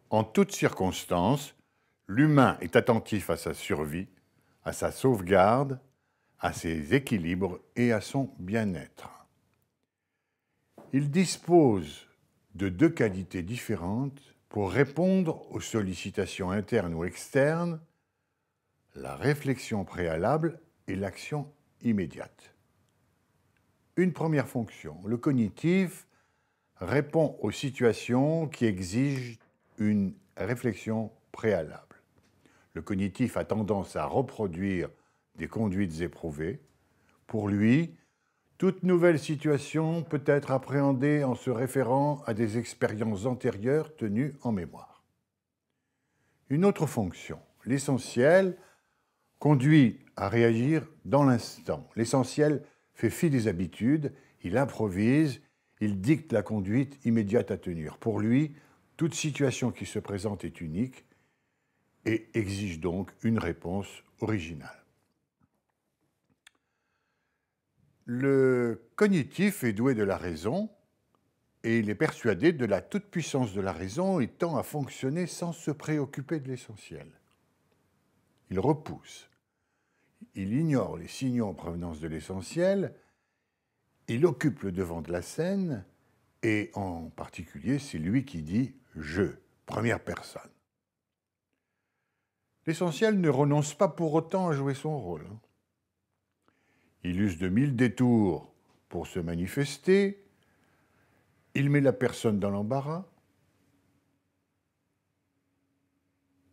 En toutes circonstances, l'humain est attentif à sa survie, à sa sauvegarde, à ses équilibres et à son bien-être. Il dispose de deux qualités différentes pour répondre aux sollicitations internes ou externes, la réflexion préalable et l'action immédiate. Une première fonction, le cognitif, répond aux situations qui exigent une réflexion préalable. Le cognitif a tendance à reproduire des conduites éprouvées. Pour lui, toute nouvelle situation peut être appréhendée en se référant à des expériences antérieures tenues en mémoire. Une autre fonction, l'essentiel, conduit à réagir dans l'instant. L'essentiel fait fi des habitudes, il improvise, il dicte la conduite immédiate à tenir. Pour lui, toute situation qui se présente est unique et exige donc une réponse originale. Le cognitif est doué de la raison et il est persuadé de la toute-puissance de la raison et tend à fonctionner sans se préoccuper de l'essentiel. Il repousse, il ignore les signaux en provenance de l'essentiel, il occupe le devant de la scène et en particulier c'est lui qui dit « je », première personne. L'essentiel ne renonce pas pour autant à jouer son rôle. Il use de 1000 détours pour se manifester, il met la personne dans l'embarras,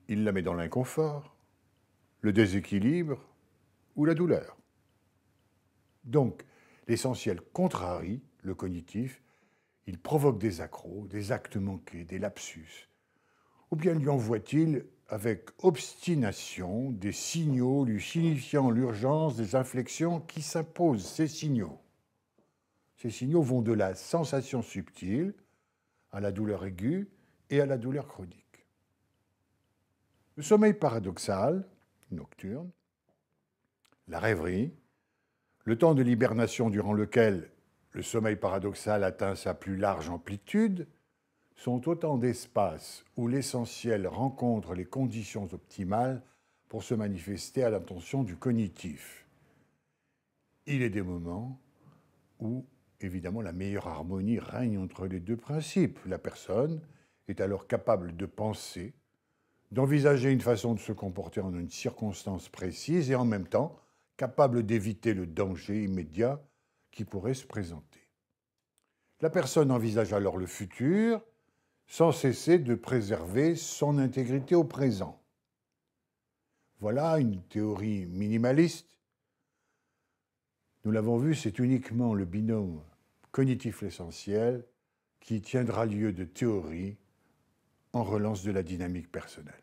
il la met dans l'inconfort, le déséquilibre ou la douleur. Donc, l'essentiel contrarie le cognitif, il provoque des accros, des actes manqués, des lapsus, ou bien lui envoie-t-il avec obstination des signaux lui signifiant l'urgence des inflexions qui s'imposent, ces signaux. Ces signaux vont de la sensation subtile à la douleur aiguë et à la douleur chronique. Le sommeil paradoxal, nocturne, la rêverie, le temps de l'hibernation durant lequel le sommeil paradoxal atteint sa plus large amplitude, sont autant d'espaces où l'essentiel rencontre les conditions optimales pour se manifester à l'attention du cognitif. Il est des moments où, évidemment, la meilleure harmonie règne entre les deux principes. La personne est alors capable de penser, d'envisager une façon de se comporter en une circonstance précise et en même temps capable d'éviter le danger immédiat qui pourrait se présenter. La personne envisage alors le futur sans cesser de préserver son intégrité au présent. Voilà une théorie minimaliste. Nous l'avons vu, c'est uniquement le binôme cognitif-l'essentiel qui tiendra lieu de théorie en relance de la dynamique personnelle.